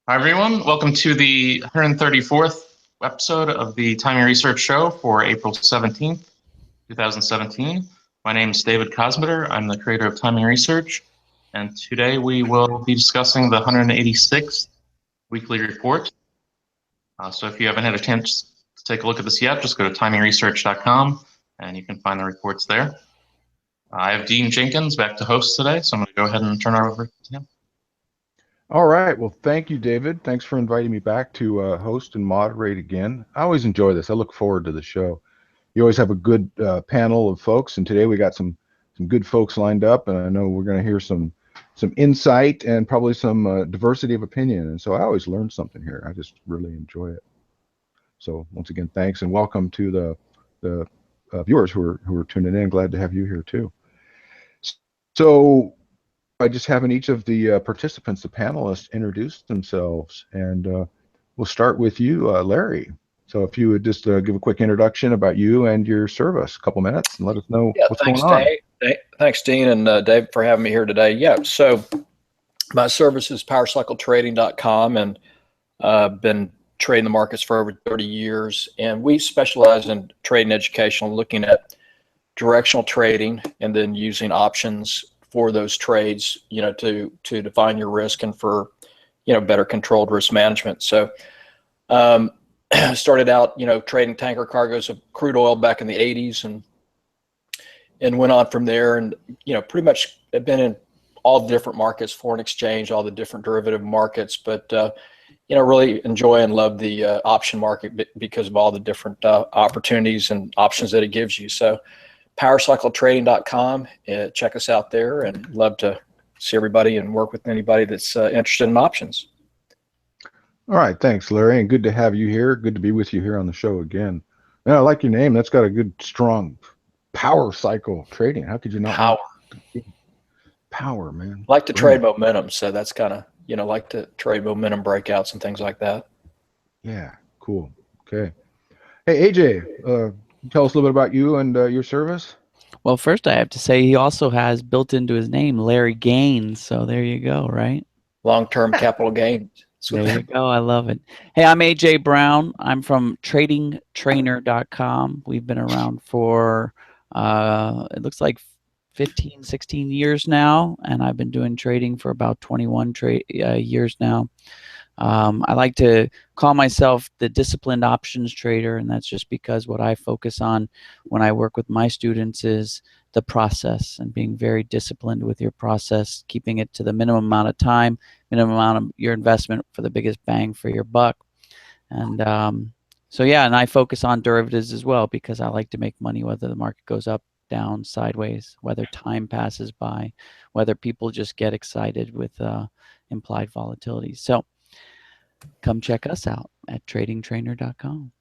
Hi, everyone. Welcome to the 134th episode of the Timing Research Show for April 17th, 2017. My name is David Kosmeter. I'm the creator of Timing Research, and today we will be discussing the 186th weekly report. So if you haven't had a chance to take a look at this yet, just go to TimingResearch.com, and you can find the reports there. I have Dean Jenkins back to host today, so I'm going to go ahead and turn it over to him. All right. Well, thank you, David. Thanks for inviting me back to host and moderate again. I always enjoy this. I look forward to the show. You always have a good panel of folks, and today we got some good folks lined up, and I know we're going to hear some insight and probably some diversity of opinion. And so I always learn something here. I just really enjoy it. So once again, thanks and welcome to the viewers who are tuning in. Glad to have you here too. So by just having each of the participants, the panelists, introduce themselves, and we'll start with you, Larry. So if you would just give a quick introduction about you and your service, a couple minutes, and let us know what's going on. Thanks, Dean, and Dave, for having me here today. Yeah, so my service is PowerCycleTrading.com, and I've been trading the markets for over 30 years, and we specialize in trading education, looking at directional trading and then using options for those trades, to define your risk and for, better controlled risk management. So started out, trading tanker cargoes of crude oil back in the 80s and went on from there, and, pretty much have been in all the different markets, foreign exchange, all the different derivative markets, but, really enjoy and love the option market because of all the different opportunities and options that it gives you. So PowerCycleTrading.com. Check us out there, and love to see everybody and work with anybody that's interested in options. All right, thanks, Larry, and good to have you here. Good to be with you here on the show again. Man, I like your name. That's got a good, strong power cycle trading. How could you not? Power, man. Like to trade momentum, so that's kind of like to trade momentum breakouts and things like that. Yeah, cool. Okay. Hey, AJ. Tell us a little bit about you and your service. Well, first I have to say he also has built into his name Larry Gaines. So there you go, right? Long-term capital gains. There you go. I love it. Hey, I'm AJ Brown. I'm from TradingTrainer.com. We've been around for, it looks like 15, 16 years now, and I've been doing trading for about 21 years now. I like to call myself the disciplined options trader, and that's just because what I focus on when I work with my students is the process and being very disciplined with your process, keeping it to the minimum amount of time, minimum amount of your investment for the biggest bang for your buck. And so, yeah, and I focus on derivatives as well because I like to make money whether the market goes up, down, sideways, whether time passes by, whether people just get excited with implied volatility. So come check us out at TradingTrainer.com.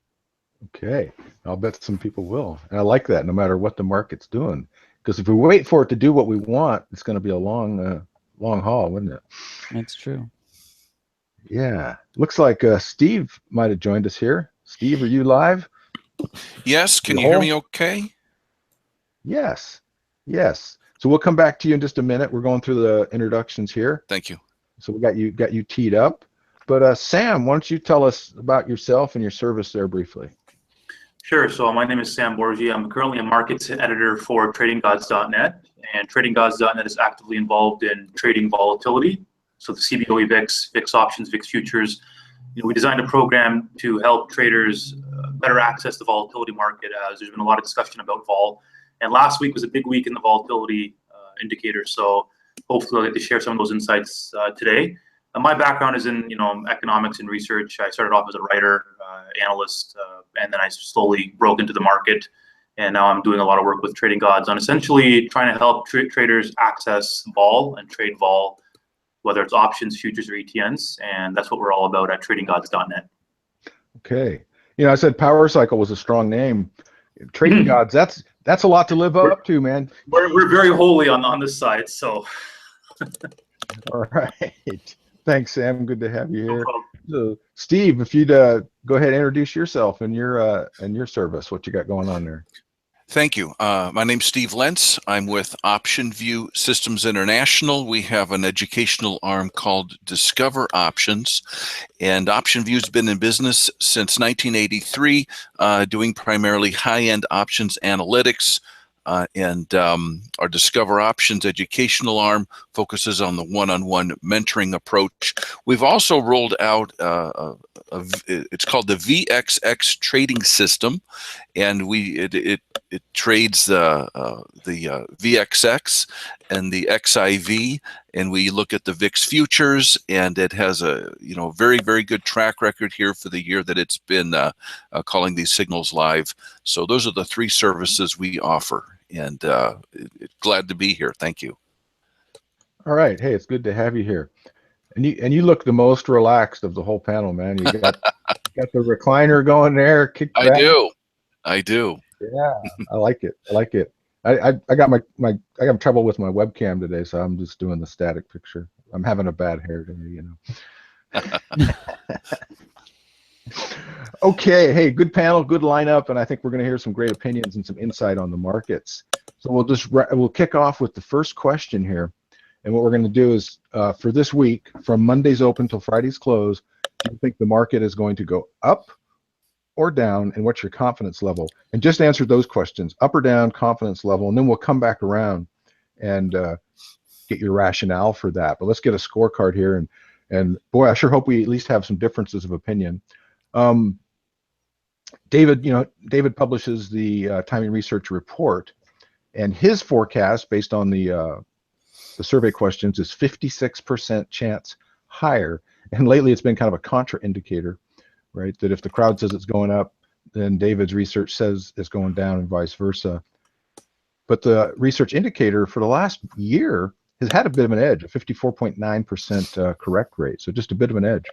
Okay, I'll bet some people will. And I like that no matter what the market's doing. Because if we wait for it to do what we want, it's going to be a long haul, wouldn't it? That's true. Yeah. Looks like Steve might have joined us here. Steve, are you live? Yes. Can you hear me okay? Yes. Yes. So we'll come back to you in just a minute. We're going through the introductions here. Thank you. So we got you teed up. But Sam, why don't you tell us about yourself and your service there briefly? Sure. So my name is Sam Bourgi. I'm currently a markets editor for TradingGods.net, and TradingGods.net is actively involved in trading volatility. So the CBOE VIX, VIX options, VIX futures. We designed a program to help traders better access the volatility market, as there's been a lot of discussion about vol. And last week was a big week in the volatility indicators. So hopefully I'll get to share some of those insights today. My background is in economics and research. I started off as a writer, analyst, and then I slowly broke into the market. And now I'm doing a lot of work with Trading Gods on essentially trying to help traders access vol and trade vol, whether it's options, futures, or ETNs. And that's what we're all about at TradingGods.net. Okay. I said Power Cycle was a strong name. Trading Gods, that's a lot to live up to, man. We're very holy on this side, so. All right. Thanks, Sam. Good to have you here. So, Steve, if you'd go ahead and introduce yourself and your service, what you got going on there. Thank you. My name's Steve Lentz. I'm with OptionView Systems International. We have an educational arm called Discover Options, and OptionView's been in business since 1983, doing primarily high-end options analytics. And our Discover Options educational arm focuses on the one-on-one mentoring approach. We've also rolled out it's called the VXX trading system, and it trades the VXX and the XIV, and we look at the VIX futures, and it has a very, very good track record here for the year that it's been calling these signals live. So those are the three services we offer, and glad to be here. Thank you. All right. Hey, it's good to have you here. And you look the most relaxed of the whole panel, man. You got got the recliner going there. Kick back. I do. Yeah, I like it. I like it. I got I got trouble with my webcam today, so I'm just doing the static picture. I'm having a bad hair day, Okay, hey, good panel, good lineup, and I think we're going to hear some great opinions and some insight on the markets. So we'll kick off with the first question here, and what we're going to do is for this week, from Monday's open till Friday's close, do you think the market is going to go up or down, and what's your confidence level? And just answer those questions, up or down, confidence level, and then we'll come back around and get your rationale for that. But let's get a scorecard here, and boy, I sure hope we at least have some differences of opinion. David publishes the Timing Research report, and his forecast based on the survey questions is 56% chance higher, and lately it's been kind of a contra-indicator, right? That if the crowd says it's going up, then David's research says it's going down, and vice versa. But the research indicator for the last year has had a bit of an edge, a 54.9% correct rate, so just a bit of an edge.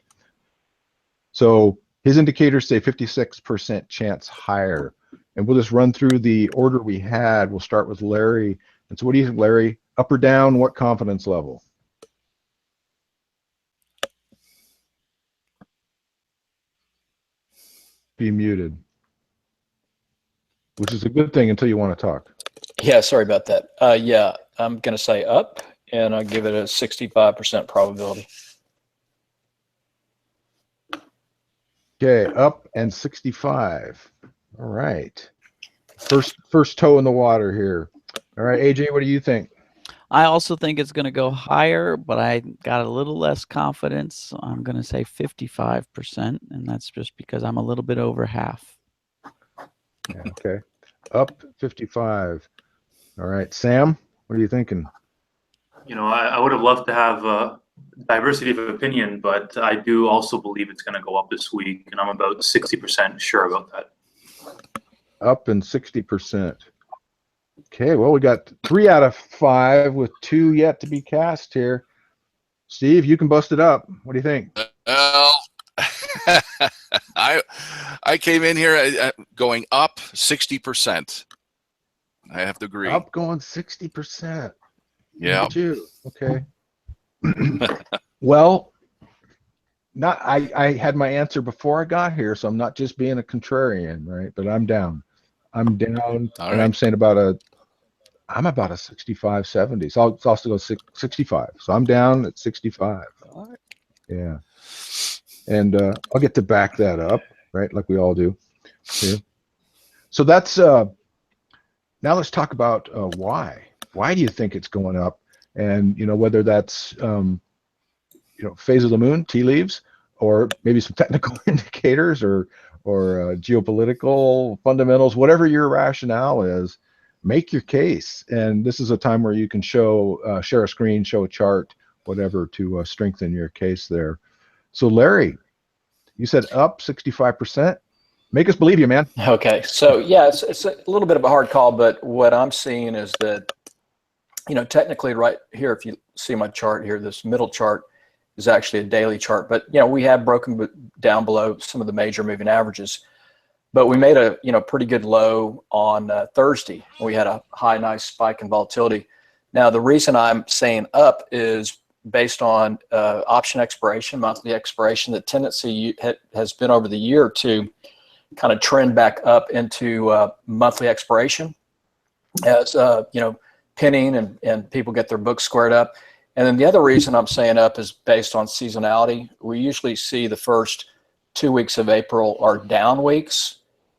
So his indicators say 56% chance higher. And we'll just run through the order we had. We'll start with Larry. And so what do you think, Larry? Up or down, what confidence level? Be muted, which is a good thing until you want to talk. Yeah, sorry about that. Yeah, I'm going to say up, and I'll give it a 65% probability. Okay, up and 65. All right. First toe in the water here. All right, AJ, what do you think? I also think it's going to go higher, but I got a little less confidence. I'm going to say 55%, and that's just because I'm a little bit over half. Yeah, okay. Up 55. All right, Sam, what are you thinking? I would have loved to have diversity of opinion, but I do also believe it's going to go up this week, and I'm about 60% sure about that. Up and 60%. Okay, well, we got 3 out of 5 with 2 yet to be cast here. Steve, you can bust it up. What do you think? Well, I came in here going up 60%. I have to agree. Up going 60%. Yeah. Okay. Well, I had my answer before I got here, so I'm not just being a contrarian, right? But I'm down. I'm down, All and right. I'm saying I'm about a 65, 70. So I'll also go 65. So I'm down at 65. All right. Yeah. And I'll get to back that up, right? Like we all do here. So that's now let's talk about why. Why do you think it's going up? And whether that's phase of the moon, tea leaves, or maybe some technical indicators or geopolitical fundamentals, whatever your rationale is, make your case. And this is a time where you can share a screen, show a chart, whatever, to strengthen your case there. So Larry, you said up 65%. Make us believe you, man. Okay, so yeah, it's a little bit of a hard call, but what I'm seeing is that, technically right here, if you see my chart here, this middle chart is actually a daily chart, but we have broken down below some of the major moving averages, but we made a pretty good low on Thursday. We had a nice spike in volatility. Now the reason I'm saying up is based on option expiration, monthly expiration. The tendency has been over the year to kind of trend back up into monthly expiration. as pinning and people get their books squared up. And then the other reason I'm saying up is based on seasonality. We usually see the first 2 weeks of April are down weeks,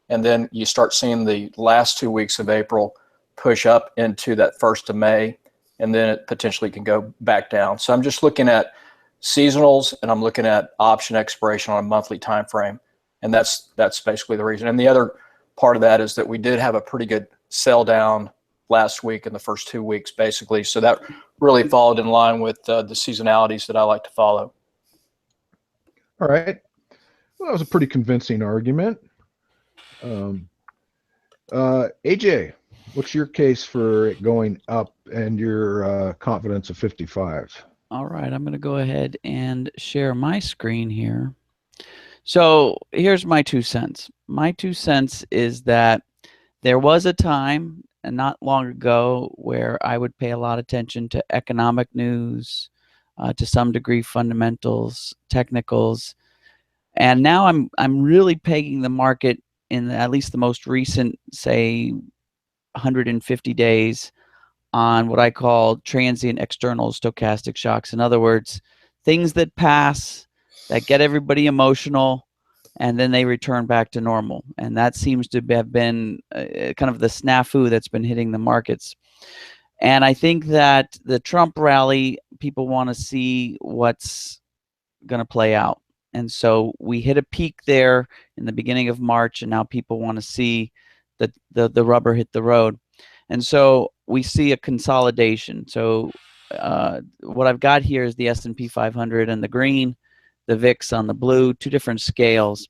and then you start seeing the last 2 weeks of April push up into that 1st of May, and then it potentially can go back down. So I'm just looking at seasonals, and I'm looking at option expiration on a monthly time frame, and that's basically the reason. And the other part of that is that we did have a pretty good sell down last week in the first 2 weeks, basically. So that really followed in line with the seasonalities that I like to follow. All right. Well, that was a pretty convincing argument. AJ, what's your case for it going up and your confidence of 55? All right, I'm going to go ahead and share my screen here. So here's my 2 cents. My 2 cents is that there was a time, and not long ago, where I would pay a lot of attention to economic news, to some degree fundamentals, technicals, and now I'm really pegging the market in at least the most recent, say, 150 days on what I call transient external stochastic shocks. In other words, things that pass, that get everybody emotional, and then they return back to normal. And that seems to have been kind of the snafu that's been hitting the markets. And I think that the Trump rally, people want to see what's going to play out. And so we hit a peak there in the beginning of March, and now people want to see the rubber hit the road. And so we see a consolidation. So what I've got here is the S&P 500 on the green, the VIX on the blue, 2 different scales.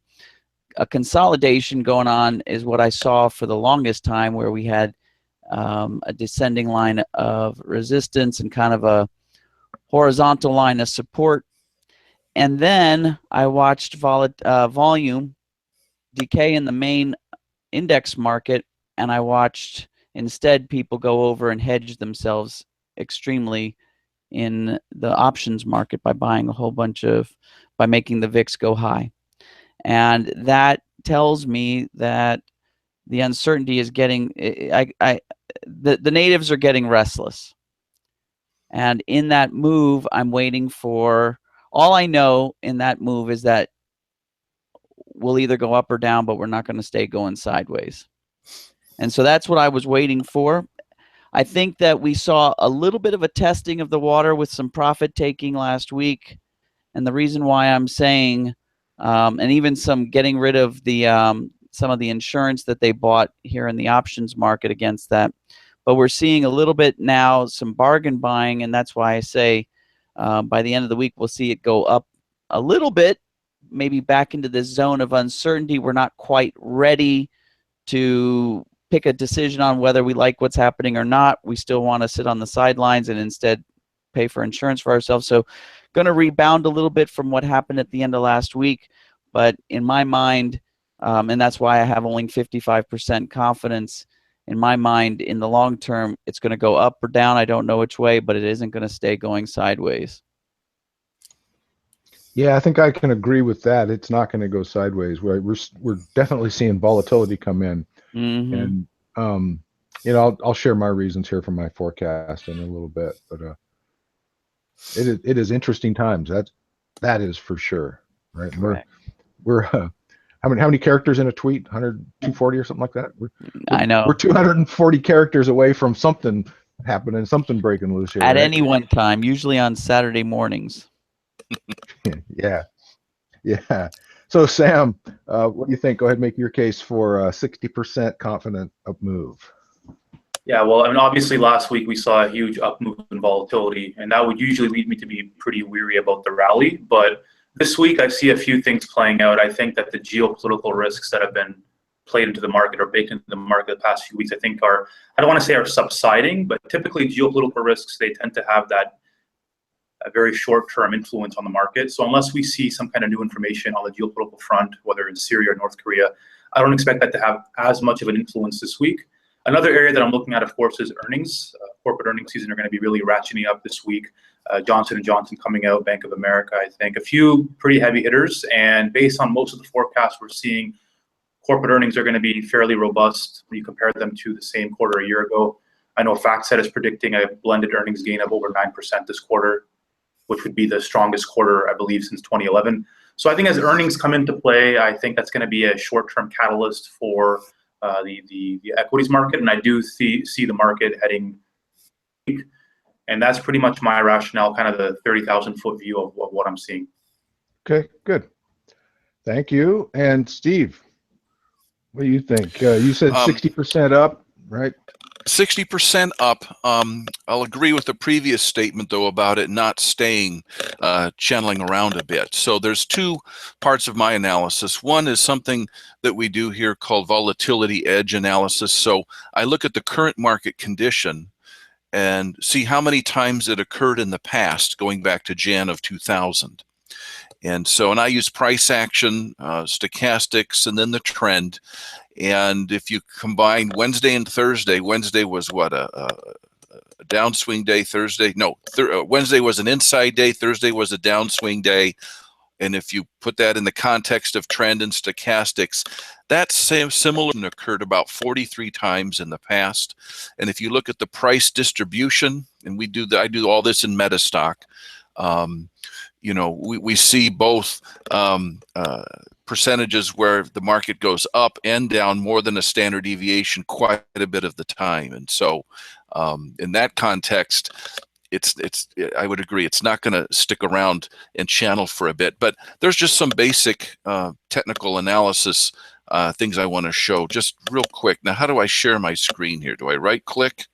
A consolidation going on is what I saw for the longest time, where we had a descending line of resistance and kind of a horizontal line of support. And then I watched volume decay in the main index market, and I watched instead people go over and hedge themselves extremely in the options market by buying a whole bunch by making the VIX go high. And that tells me that the uncertainty is getting, the natives are getting restless. And in that move, I'm waiting for, all I know in that move is that we'll either go up or down, but we're not going to stay going sideways. And so that's what I was waiting for. I think that we saw a little bit of a testing of the water with some profit taking last week. And the reason why I'm saying, and even some getting rid of the some of the insurance that they bought here in the options market against that. But we're seeing a little bit now, some bargain buying, and that's why I say by the end of the week, we'll see it go up a little bit, maybe back into this zone of uncertainty. We're not quite ready to pick a decision on whether we like what's happening or not. We still want to sit on the sidelines and instead pay for insurance for ourselves. So going to rebound a little bit from what happened at the end of last week. But in my mind, and that's why I have only 55% confidence, in my mind, in the long term, it's going to go up or down. I don't know which way, but it isn't going to stay going sideways. Yeah, I think I can agree with that. It's not going to go sideways. We're definitely seeing volatility come in. Mm-hmm. And I'll share my reasons here for my forecast in a little bit, but it is interesting times. That is for sure, right? We're how many characters in a tweet? 240 or something like that. I know. We're 240 characters away from something happening, something breaking loose here. At right? any one time, usually on Saturday mornings. Yeah. So Sam, what do you think? Go ahead and make your case for 60% confident up move. Yeah, well, I mean, obviously last week we saw a huge up move in volatility, and that would usually lead me to be pretty weary about the rally. But this week I see a few things playing out. I think that the geopolitical risks that have been played into the market or baked into the market the past few weeks, I think I don't want to say are subsiding, but typically geopolitical risks, they tend to have a very short-term influence on the market. So unless we see some kind of new information on the geopolitical front, whether in Syria or North Korea, I don't expect that to have as much of an influence this week. Another area that I'm looking at, of course, is earnings. Corporate earnings season are going to be really ratcheting up this week. Johnson & Johnson coming out, Bank of America, I think. A few pretty heavy hitters, and based on most of the forecasts, we're seeing corporate earnings are going to be fairly robust when you compare them to the same quarter a year ago. I know FactSet is predicting a blended earnings gain of over 9% this quarter, which would be the strongest quarter, I believe, since 2011. So I think as earnings come into play, I think that's going to be a short-term catalyst for the equities market, and I do see the market heading. And that's pretty much my rationale, kind of the 30,000-foot view of what I'm seeing. Okay, good. Thank you. And Steve, what do you think? You said 60% up, right? 60% up. I'll agree with the previous statement, though, about it not staying, channeling around a bit. So there's two parts of my analysis. One is something that we do here called volatility edge analysis. So I look at the current market condition and see how many times it occurred in the past, going back to Jan of 2000. And I use price action, stochastics, and then the trend. And if you combine Wednesday and Thursday, Wednesday was what, a downswing day, Thursday? No, Wednesday was an inside day, Thursday was a downswing day. And if you put that in the context of trend and stochastics, that same similar occurred about 43 times in the past. And if you look at the price distribution, and I do all this in Metastock, you know, we see both percentages where the market goes up and down more than a standard deviation quite a bit of the time. And so in that context, I would agree, it's not going to stick around and channel for a bit. But there's just some basic technical analysis things I want to show just real quick. Now, how do I share my screen here? Do I right click?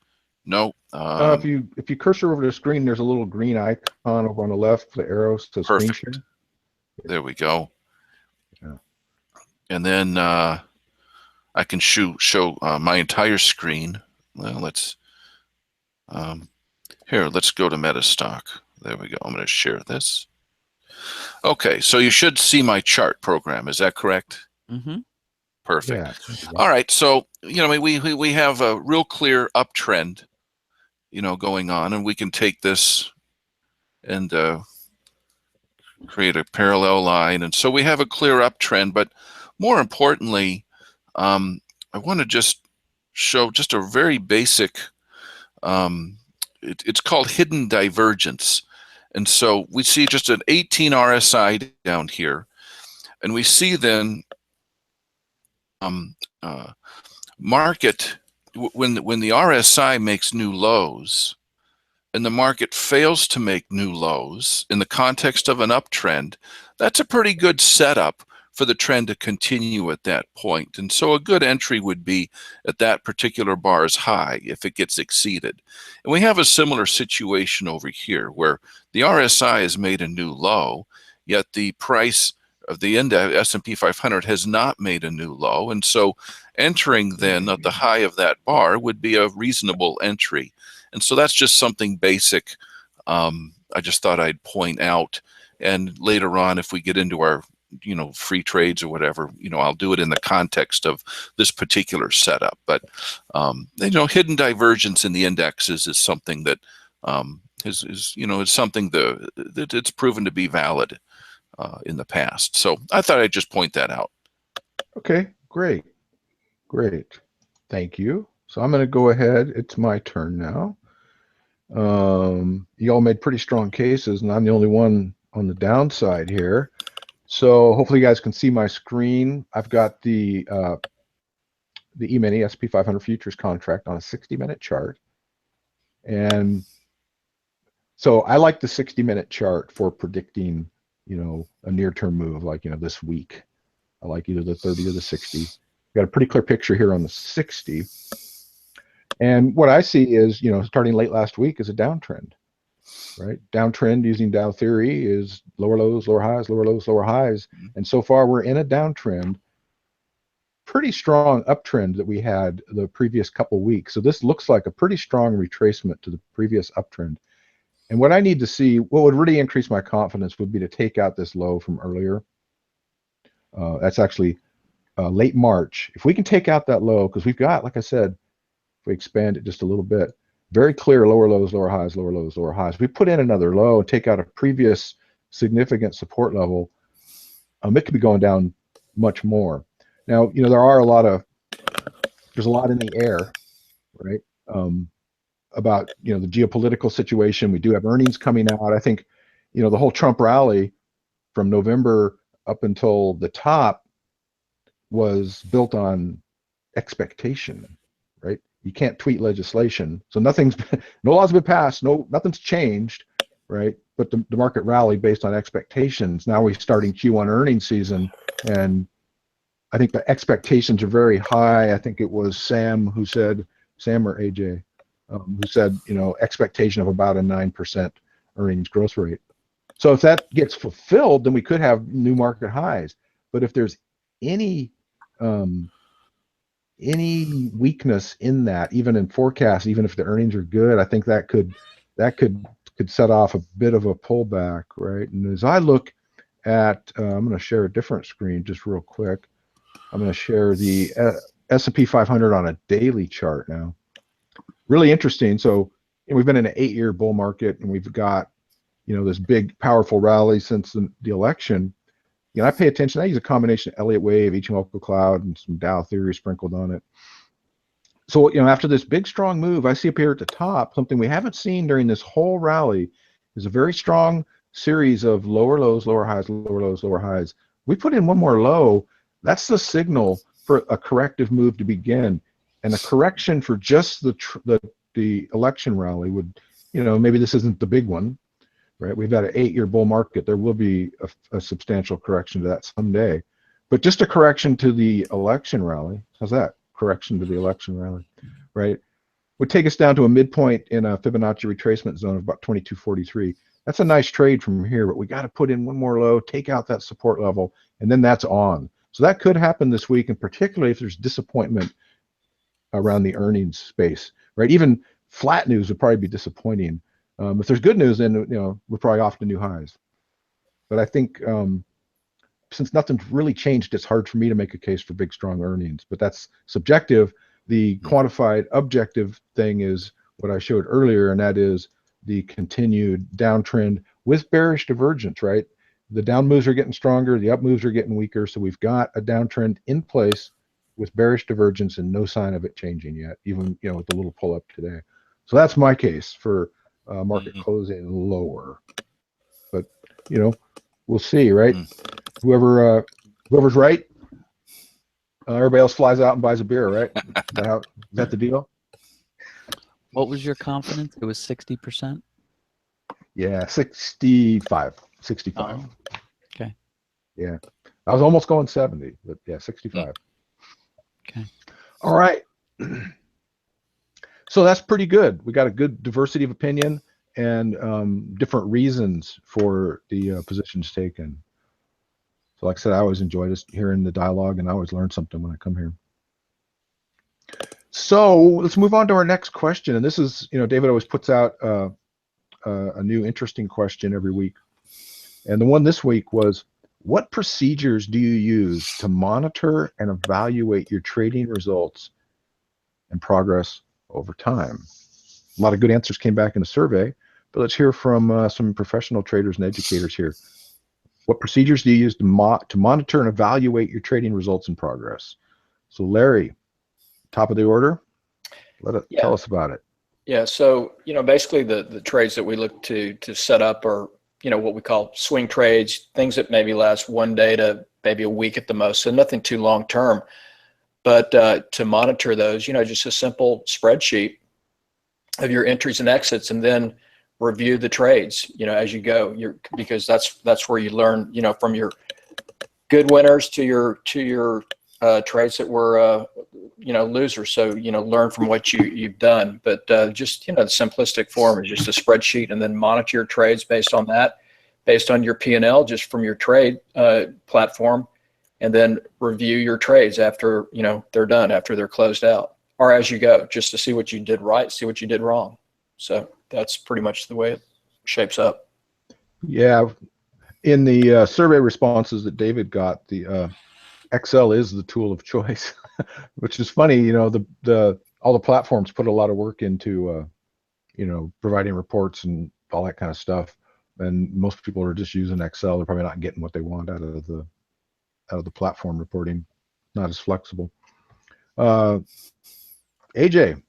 No. If you cursor over the screen, there's a little green icon over on the left, the arrows to screen share. There we go. Yeah. And then I can show my entire screen. Well, let's go to Metastock. There we go. I'm going to share this. Okay, so you should see my chart program. Is that correct? Mm-hmm. Perfect. Yeah. All right. So, you know, we have a real clear uptrend, you know, going on, and we can take this and create a parallel line. And so we have a clear uptrend, but more importantly, I want to just show just a very basic, it's called hidden divergence. And so we see just an 18 RSI down here, and we see then market, when the RSI makes new lows and the market fails to make new lows in the context of an uptrend, that's a pretty good setup for the trend to continue at that point. And so a good entry would be at that particular bar's high if it gets exceeded. And we have a similar situation over here where the RSI has made a new low, yet the price of the index S&P 500 has not made a new low. And so entering then at the high of that bar would be a reasonable entry. And so that's just something basic I just thought I'd point out. And later on, if we get into our free trades or whatever, I'll do it in the context of this particular setup. But hidden divergence in the indexes is something that is something that it's proven to be valid in the past. So I thought I'd just point that out. Okay, great. Thank you. So I'm going to go ahead. It's my turn now. You all made pretty strong cases, and I'm the only one on the downside here. So hopefully you guys can see my screen. I've got the E-mini S&P 500 futures contract on a 60-minute chart. And so I like the 60-minute chart for predicting, a near-term move like, this week. I like either the 30 or the 60. Got a pretty clear picture here on the 60. And what I see is, starting late last week is a downtrend, right? Downtrend using Dow theory is lower lows, lower highs, lower lows, lower highs. And so far we're in a downtrend, pretty strong uptrend that we had the previous couple weeks. So this looks like a pretty strong retracement to the previous uptrend. And what I need to see, what would really increase my confidence would be to take out this low from earlier. That's actually late March. If we can take out that low, because we've got, like I said, if we expand it just a little bit, very clear lower lows, lower highs, lower lows, lower highs. We put in another low and take out a previous significant support level, it could be going down much more. Now, there's a lot in the air, right? About the geopolitical situation. We do have earnings coming out. I think the whole Trump rally from November up until the top was built on expectation, right? You can't tweet legislation, so no laws have been passed, nothing's changed, right? But the market rallied based on expectations. Now we're starting Q1 earnings season, and I think the expectations are very high. I think it was Sam or AJ, who said, expectation of about a 9% earnings growth rate. So if that gets fulfilled, then we could have new market highs. But if there's any weakness in that, even in forecasts, even if the earnings are good, I think that could set off a bit of a pullback, right? And as I look at, I'm going to share a different screen just real quick. I'm going to share the S&P 500 on a daily chart now. Really interesting. So we've been in an 8-year bull market, and we've got this big, powerful rally since the election. I pay attention. I use a combination of Elliott Wave, Ichimoku Cloud, and some Dow theory sprinkled on it. So, after this big, strong move, I see up here at the top, something we haven't seen during this whole rally is a very strong series of lower lows, lower highs, lower lows, lower highs. We put in one more low. That's the signal for a corrective move to begin. And a correction for just the election rally would, maybe this isn't the big one, right? We've got an 8-year bull market. There will be a substantial correction to that someday. But just a correction to the election rally, how's that? Correction to the election rally, right? Would take us down to a midpoint in a Fibonacci retracement zone of about 2243. That's a nice trade from here, but we got to put in one more low, take out that support level, and then that's on. So that could happen this week, and particularly if there's disappointment around the earnings space, right? Even flat news would probably be disappointing. If there's good news, then we're probably off to new highs. But I think since nothing's really changed, it's hard for me to make a case for big, strong earnings. But that's subjective. The quantified objective thing is what I showed earlier, and that is the continued downtrend with bearish divergence, right? The down moves are getting stronger, the up moves are getting weaker, so we've got a downtrend in place with bearish divergence and no sign of it changing yet, even with the little pull up today. So that's my case for market closing lower. But we'll see, right? Whoever's right, everybody else flies out and buys a beer, right? Is that the deal? What was your confidence? It was 60%? Yeah, 65. Oh, okay. Yeah. I was almost going 70, but yeah, 65. Okay. All right. So that's pretty good. We got a good diversity of opinion and different reasons for the positions taken. So like I said, I always enjoy just hearing the dialogue, and I always learn something when I come here. So let's move on to our next question. And this is, David always puts out a new interesting question every week. And the one this week was, what procedures do you use to monitor and evaluate your trading results and progress over time? A lot of good answers came back in the survey, but let's hear from some professional traders and educators here. What procedures do you use to monitor and evaluate your trading results and progress? So Larry, top of the order, tell us about it. Yeah, so basically the trades that we look to set up are what we call swing trades, things that maybe last one day to maybe a week at the most, so nothing too long term. But to monitor those, just a simple spreadsheet of your entries and exits, and then review the trades, as you go. Because that's where you learn, from your good winners to your trades that were losers. So learn from what you've done. But just the simplistic form is just a spreadsheet, and then monitor your trades based on that, based on your P&L just from your trade platform, and then review your trades after they're done, after they're closed out, or as you go, just to see what you did right, see what you did wrong. So that's pretty much the way it shapes up. Yeah, in the survey responses that David got, the Excel is the tool of choice, which is funny. All the platforms put a lot of work into providing reports and all that kind of stuff, and most people are just using Excel. They're probably not getting what they want out of the platform reporting. not as flexible. AJ,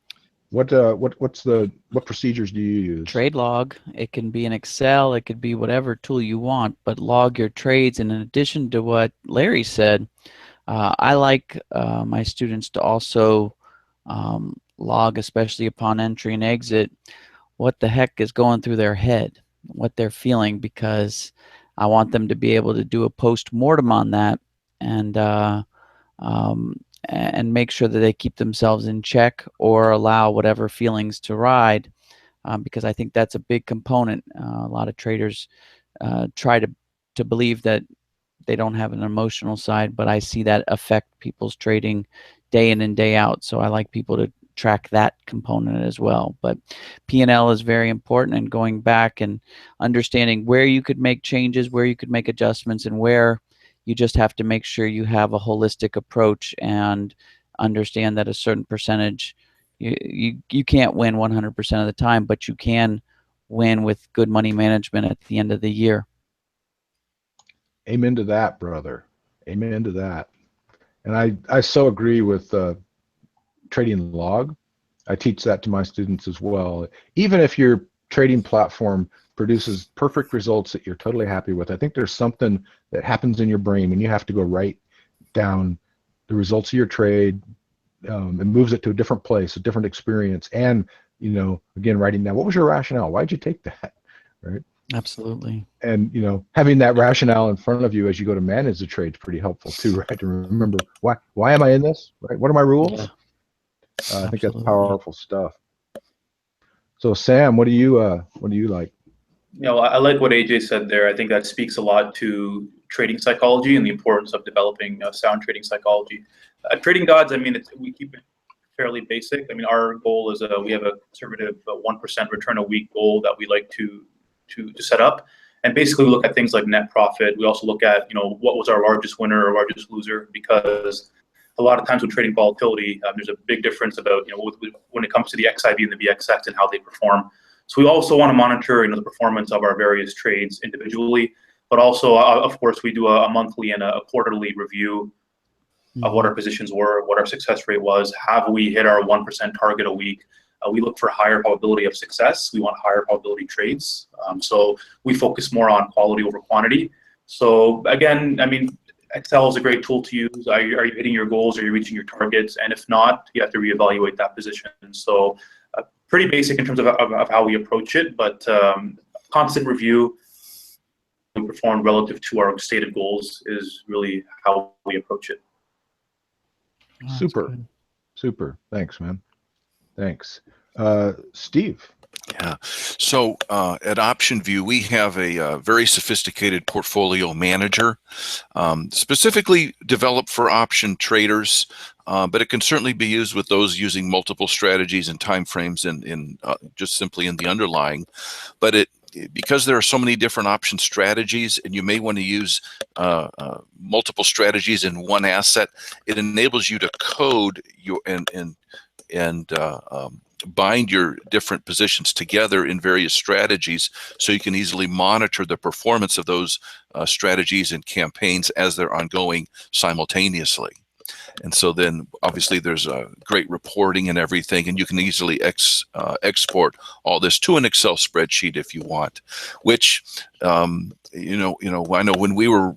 what procedures do you use? Trade log. It can be in Excel. It could be whatever tool you want, but log your trades. And in addition to what Larry said, I like my students to also log, especially upon entry and exit, what the heck is going through their head, what they're feeling, because I want them to be able to do a post-mortem on that and make sure that they keep themselves in check or allow whatever feelings to ride, because I think that's a big component. A lot of traders try to believe that they don't have an emotional side, but I see that affect people's trading day in and day out. So I like people to track that component as well. But P&L is very important, and going back and understanding where you could make changes, where you could make adjustments, and where you just have to make sure you have a holistic approach and understand that a certain percentage, you can't win 100% of the time, but you can win with good money management at the end of the year. Amen to that, brother. Amen to that. And I so agree with trading log. I teach that to my students as well. Even if your trading platform produces perfect results that you're totally happy with, I think there's something that happens in your brain when you have to go write down the results of your trade. It moves it to a different place, a different experience, and again, writing down what was your rationale, why'd you take that, right? Absolutely. And having that rationale in front of you as you go to manage the trade is pretty helpful too, right? To remember why am I in this, right? What are my rules? Yeah. I think that's powerful stuff. So Sam, what do you like? I like what AJ said there. I think that speaks a lot to trading psychology and the importance of developing sound trading psychology. Trading Gods, we keep it fairly basic. Our goal is we have a conservative 1% return a week goal that we like to set up, and basically we look at things like net profit. We also look at what was our largest winner or largest loser, because a lot of times with trading volatility, there's a big difference about when it comes to the XIV and the VXX and how they perform. So we also want to monitor the performance of our various trades individually, but also of course we do a monthly and a quarterly review of what our positions were, what our success rate was. Have we hit our 1% target a week? We look for higher probability of success. We want higher probability trades. So we focus more on quality over quantity. So again, Excel is a great tool to use. Are you hitting your goals? Are you reaching your targets? And if not, you have to reevaluate that position. So pretty basic in terms of how we approach it, but constant review, we perform relative to our stated goals is really how we approach it. Super. Thanks, man. Thanks. Steve. Yeah. So at OptionView, we have a very sophisticated portfolio manager, specifically developed for option traders, but it can certainly be used with those using multiple strategies and timeframes in just simply in the underlying. But because there are so many different option strategies, and you may want to use multiple strategies in one asset, it enables you to code your and bind your different positions together in various strategies, so you can easily monitor the performance of those strategies and campaigns as they're ongoing simultaneously. And so then obviously there's a great reporting and everything, and you can easily export all this to an Excel spreadsheet if you want, which I know when we were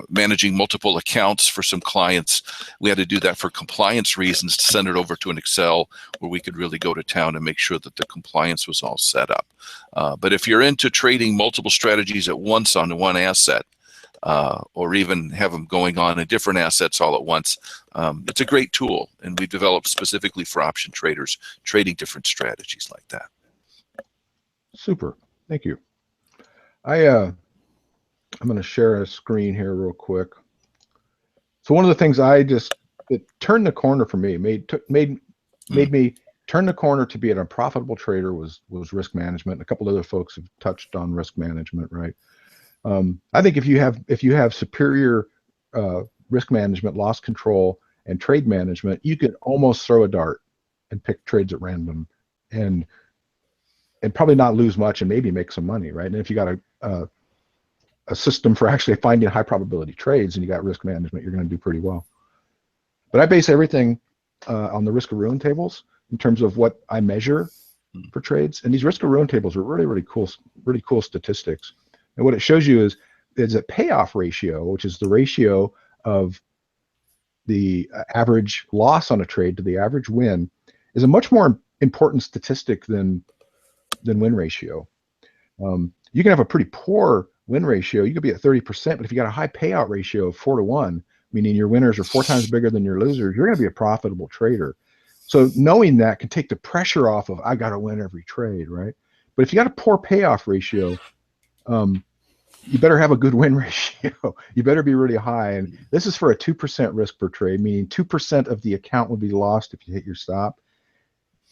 managing multiple accounts for some clients, we had to do that for compliance reasons, to send it over to an Excel where we could really go to town and make sure that the compliance was all set up. But if you're into trading multiple strategies at once on one asset, or even have them going on in different assets all at once, it's a great tool, and we developed specifically for option traders trading different strategies like that. Super. Thank you. I'm going to share a screen here real quick. So one of the things it turned the corner for me, made me turn the corner to be a profitable trader was risk management. And a couple other folks have touched on risk management, right? I think if you have superior risk management, loss control, and trade management, you could almost throw a dart and pick trades at random and probably not lose much and maybe make some money, right? And if you got a system for actually finding high probability trades and you got risk management, you're going to do pretty well. But I base everything on the risk of ruin tables in terms of what I measure for trades. And these risk of ruin tables are really cool statistics. And what it shows you is a payoff ratio, which is the ratio of the average loss on a trade to the average win, is a much more important statistic than win ratio. You can have a pretty poor win ratio. You could be at 30%, but if you got a high payout ratio of 4-to-1, meaning your winners are 4 times bigger than your losers, you're going to be a profitable trader. So knowing that can take the pressure off of, I got to win every trade, right? But if you got a poor payoff ratio, you better have a good win ratio. You better be really high. And this is for a 2% risk per trade, meaning 2% of the account would be lost if you hit your stop.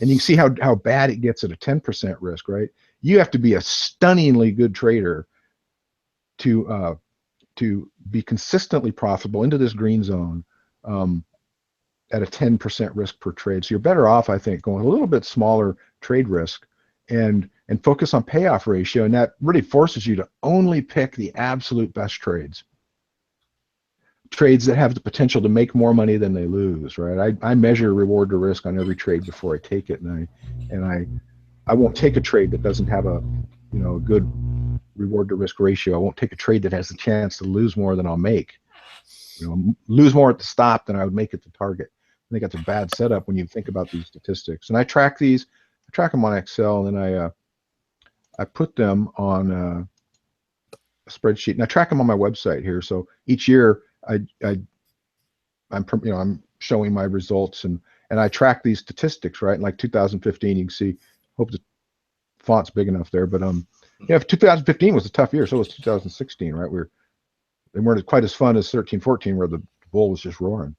And you can see how bad it gets at a 10% risk, right? You have to be a stunningly good trader to be consistently profitable into this green zone at a 10% risk per trade. So you're better off, I think, going a little bit smaller trade risk and focus on payoff ratio. And that really forces you to only pick the absolute best trades that have the potential to make more money than they lose, right? I measure reward to risk on every trade before I take it, and I won't take a trade that doesn't have a good reward to risk ratio. I won't take a trade that has a chance to lose more than I'll make. Lose more at the stop than I would make at the target. I think that's a bad setup when you think about these statistics. And I track these. I track them on Excel, and then I put them on a spreadsheet, and I track them on my website here. So each year I'm showing my results, and I track these statistics, right? Like 2015, you can see. Hope the font's big enough there, but if 2015 was a tough year, so was 2016, right? They weren't quite as fun as 13-14, where the bull was just roaring.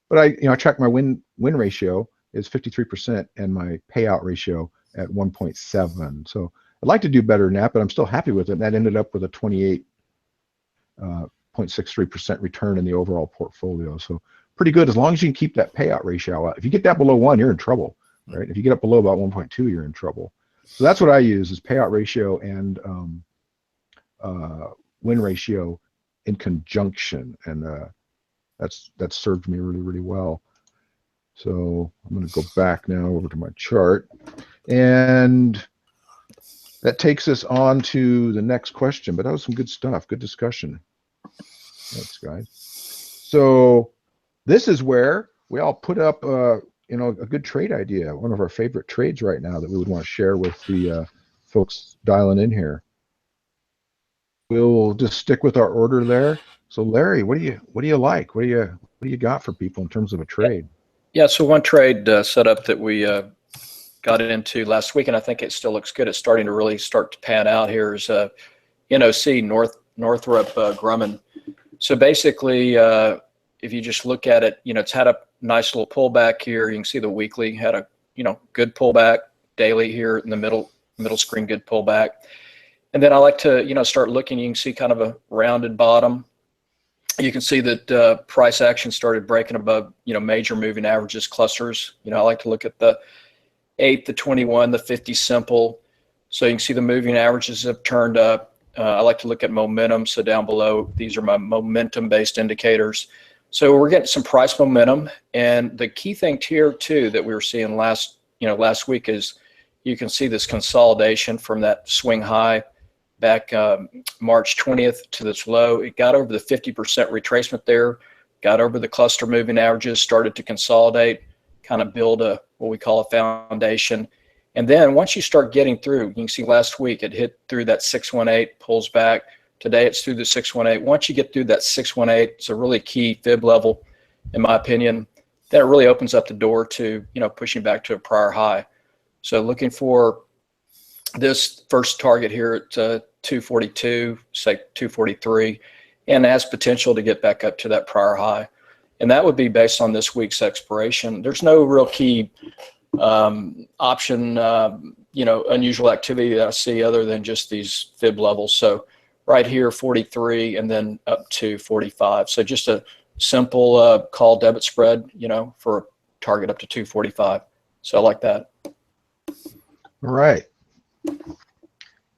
But I track my win ratio is 53% and my payout ratio at 1.7. So I'd like to do better than that, but I'm still happy with it. And that ended up with a 28.63% return in the overall portfolio. So pretty good, as long as you can keep that payout ratio out. If you get that below 1, you're in trouble, right? If you get up below about 1.2, you're in trouble. So that's what I use, is payout ratio and win ratio in conjunction, and that's served me really well. So I'm going to go back now over to my chart, and that takes us on to the next question. But that was some good stuff, good discussion. Thanks, guys. So this is where we all put up a good trade idea, one of our favorite trades right now that we would want to share with the folks dialing in here. We'll just stick with our order there. So Larry, what do you like? What do you got for people in terms of a trade? Yeah, so one trade setup that we got into last week, and I think it still looks good. It's starting to really start to pan out here, is NOC, Northrop Grumman. So basically, if you just look at it, it's had a nice little pullback here. You can see the weekly had a good pullback, daily here in the middle screen, good pullback. And then I like to start looking. You can see kind of a rounded bottom. You can see that price action started breaking above major moving averages, clusters. I like to look at the 8, the 21, the 50 simple. So you can see the moving averages have turned up. I like to look at momentum. So down below, these are my momentum-based indicators. So we're getting some price momentum. And the key thing here too that we were seeing last week is you can see this consolidation from that swing high back March 20th to this low. It got over the 50% retracement there, got over the cluster moving averages, started to consolidate, kind of build what we call a foundation. And then once you start getting through, you can see last week it hit through that 618, pulls back. Today it's through the 618. Once you get through that 618, it's a really key fib level, in my opinion. Then it really opens up the door to pushing back to a prior high. So looking for this first target here at 242, say 243, and has potential to get back up to that prior high. And that would be based on this week's expiration. There's no real key option, unusual activity that I see other than just these fib levels. So right here, 43, and then up to 45. So just a simple call debit spread, for a target up to 245. So I like that. All right.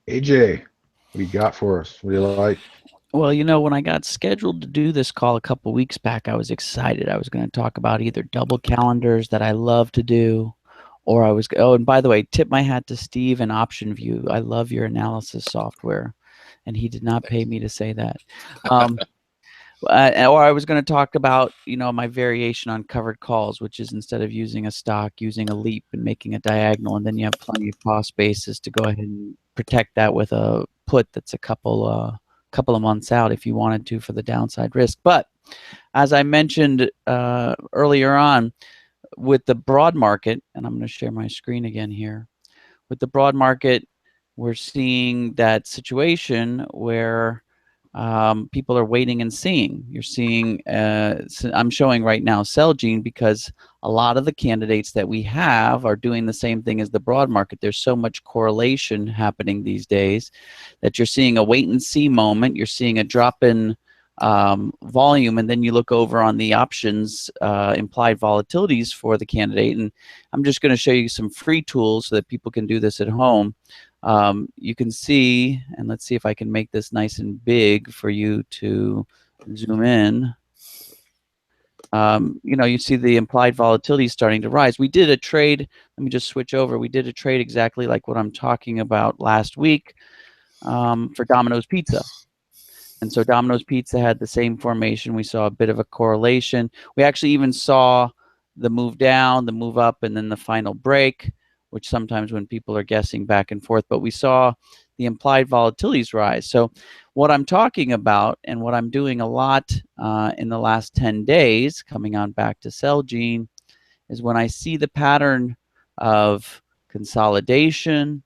AJ, what do you got for us? What do you like? Well, when I got scheduled to do this call a couple weeks back, I was excited. I was going to talk about either double calendars that I love to do, or oh, and by the way, tip my hat to Steve and OptionView. I love your analysis software, and he did not pay me to say that. Or I was going to talk about, my variation on covered calls, which is instead of using a stock, using a leap and making a diagonal, and then you have plenty of cost basis to go ahead and protect that with a put that's a couple of months out if you wanted to for the downside risk. But as I mentioned earlier on, with the broad market, and I'm going to share my screen again here, with the broad market, we're seeing that situation where people are waiting and seeing. You're seeing, I'm showing right now Celgene because a lot of the candidates that we have are doing the same thing as the broad market. There's so much correlation happening these days that you're seeing a wait and see moment. You're seeing a drop in volume, and then you look over on the options implied volatilities for the candidate. And I'm just going to show you some free tools so that people can do this at home. You can see, and let's see if I can make this nice and big for you to zoom in. You see the implied volatility starting to rise. We did a trade. Let me just switch over. We did a trade exactly like what I'm talking about last week for Domino's Pizza. And so Domino's Pizza had the same formation. We saw a bit of a correlation. We actually even saw the move down, the move up, and then the final break, which sometimes when people are guessing back and forth, but we saw the implied volatilities rise. So what I'm talking about and what I'm doing a lot in the last 10 days, coming on back to Celgene, is when I see the pattern of consolidation,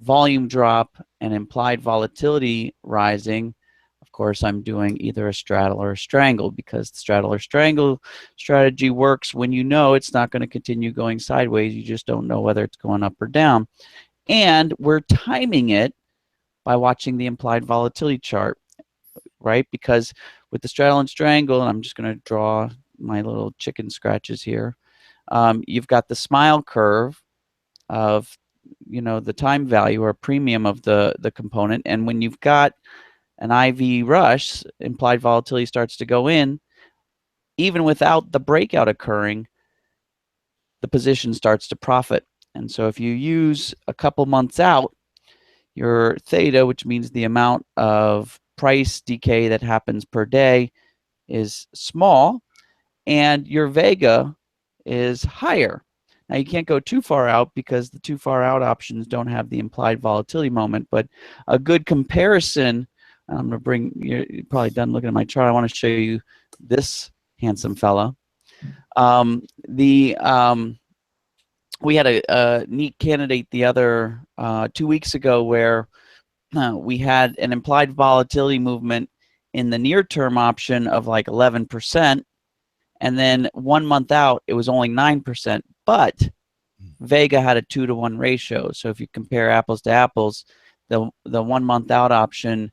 volume drop, and implied volatility rising, of course, I'm doing either a straddle or a strangle, because the straddle or strangle strategy works when you know it's not going to continue going sideways. You just don't know whether it's going up or down. And we're timing it by watching the implied volatility chart, right? Because with the straddle and strangle, and I'm just going to draw my little chicken scratches here, you've got the smile curve of, the time value or premium of the component. And when you've got an IV rush, implied volatility starts to go in. Even without the breakout occurring, the position starts to profit. And so if you use a couple months out, your theta, which means the amount of price decay that happens per day, is small, and your vega is higher. Now, you can't go too far out because the too far out options don't have the implied volatility moment, but a good comparison, I'm going to bring, you're probably done looking at my chart. I want to show you this handsome fella. We had a neat candidate the other 2 weeks ago where we had an implied volatility movement in the near term option of like 11%. And then 1 month out, it was only 9%. But Vega had a 2-to-1 ratio. So if you compare apples to apples, the 1 month out option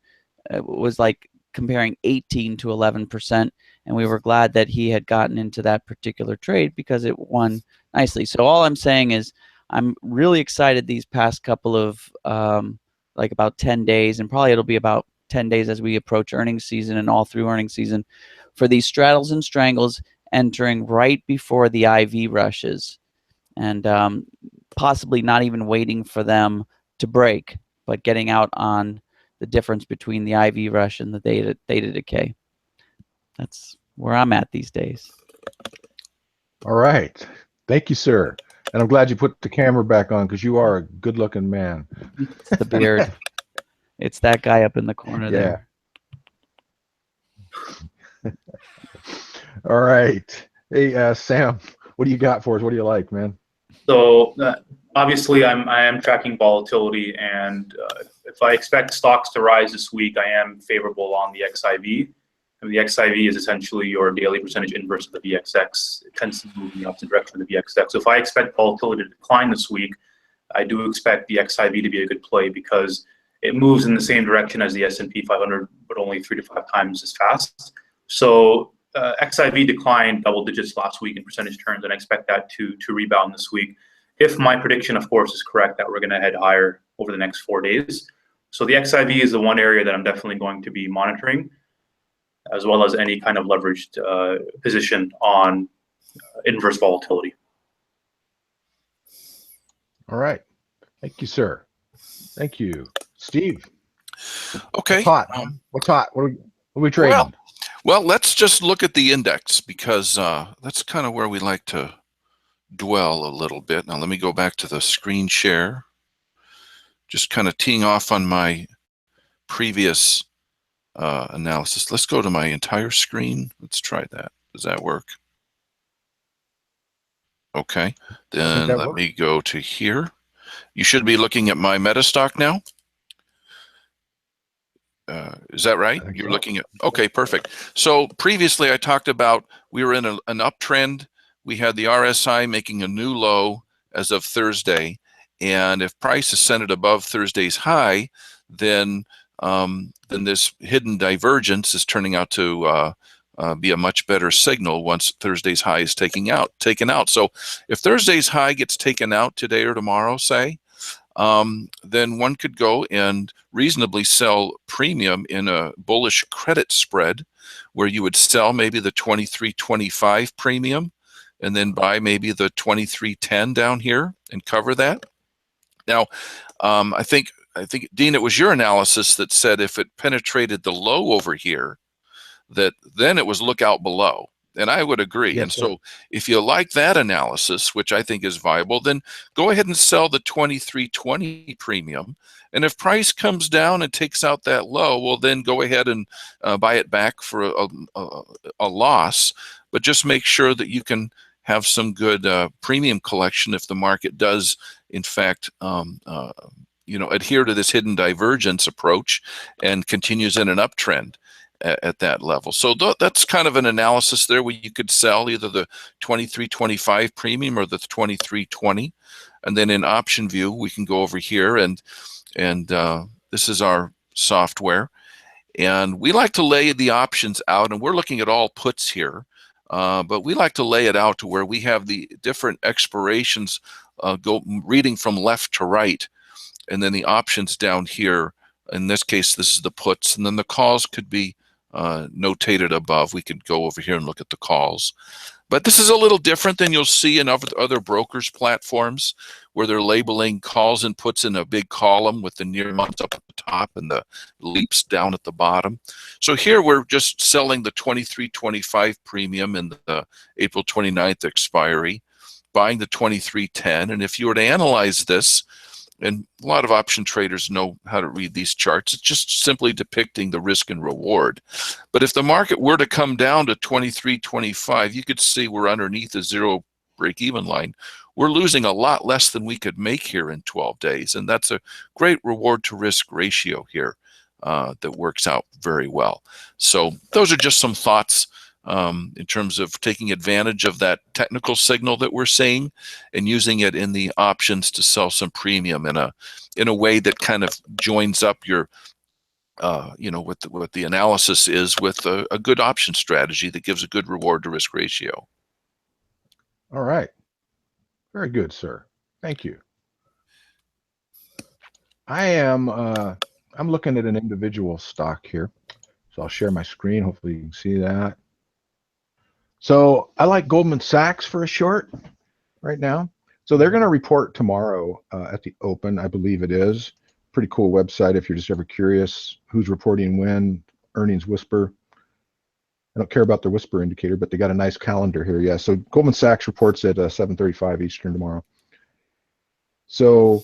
was like comparing 18 to 11%, and we were glad that he had gotten into that particular trade because it won nicely. So all I'm saying is I'm really excited these past couple of like about 10 days, and probably it'll be about 10 days as we approach earnings season and all through earnings season, for these straddles and strangles entering right before the IV rushes, and possibly not even waiting for them to break, but getting out on the difference between the IV rush and the theta decay. That's where I'm at these days. All right. Thank you, sir. And I'm glad you put the camera back on because you are a good-looking man. It's the beard. It's that guy up in the corner there. All right. Hey, Sam, what do you got for us? What do you like, man? So obviously, I am tracking volatility, and if I expect stocks to rise this week, I am favorable on the XIV. And the XIV is essentially your daily percentage inverse of the VXX. It tends to move in the opposite direction of the VXX. So if I expect volatility to decline this week, I do expect the XIV to be a good play because it moves in the same direction as the S&P 500, but only 3 to 5 times as fast. So XIV declined double digits last week in percentage terms, and I expect that to rebound this week. If my prediction, of course, is correct that we're going to head higher over the next 4 days. So the XIV is the one area that I'm definitely going to be monitoring, as well as any kind of leveraged position on inverse volatility. All right. Thank you, sir. Thank you. Steve. Okay. What's hot? What's hot? What are we trading? Well, let's just look at the index, because that's kind of where we like to dwell a little bit. Now, let me go back to the screen share. Just kind of teeing off on my previous analysis. Let's go to my entire screen. Let's try that. Does that work? Okay. Then let me go to here. You should be looking at my Metastock now. Is that right? You're looking at, okay, perfect. So previously I talked about we were in an uptrend. We had the RSI making a new low as of Thursday. And if price ascended above Thursday's high, then this hidden divergence is turning out to be a much better signal once Thursday's high is taken out. So if Thursday's high gets taken out today or tomorrow, say, then one could go and reasonably sell premium in a bullish credit spread, where you would sell maybe the 23.25 premium and then buy maybe the 23.10 down here and cover that. Now, I think Dean, it was your analysis that said if it penetrated the low over here, that then it was look out below. And I would agree. Yes, and so if you like that analysis, which I think is viable, then go ahead and sell the 23.20 premium. And if price comes down and takes out that low, well, then go ahead and buy it back for a loss. But just make sure that you can have some good premium collection if the market does, in fact, adhere to this hidden divergence approach and continues in an uptrend at that level. So that's kind of an analysis there where you could sell either the 23.25 premium or the 23.20. And then in option view, we can go over here and this is our software. And we like to lay the options out, and we're looking at all puts here. But we like to lay it out to where we have the different expirations go reading from left to right, and then the options down here. In this case, this is the puts, and then the calls could be notated above. We could go over here and look at the calls. But this is a little different than you'll see in other brokers' platforms, where they're labeling calls and puts in a big column with the near months up at the top and the leaps down at the bottom. So here we're just selling the 23.25 premium in the April 29th expiry, buying the 23.10. And if you were to analyze this, and a lot of option traders know how to read these charts, it's just simply depicting the risk and reward. But if the market were to come down to 23.25, you could see we're underneath the zero break-even line. We're losing a lot less than we could make here in 12 days. And that's a great reward to risk ratio here that works out very well. So those are just some thoughts in terms of taking advantage of that technical signal that we're seeing and using it in the options to sell some premium in a way that kind of joins up your what the analysis is with a good option strategy that gives a good reward to risk ratio. All right. Very good, sir. Thank you. I'm looking at an individual stock here. So I'll share my screen. Hopefully you can see that. So I like Goldman Sachs for a short right now. So they're going to report tomorrow at the open, I believe it is. Pretty cool website if you're just ever curious who's reporting when, earnings whisper. I don't care about their whisper indicator, but they got a nice calendar here. Yeah, so Goldman Sachs reports at 7:35 Eastern tomorrow. So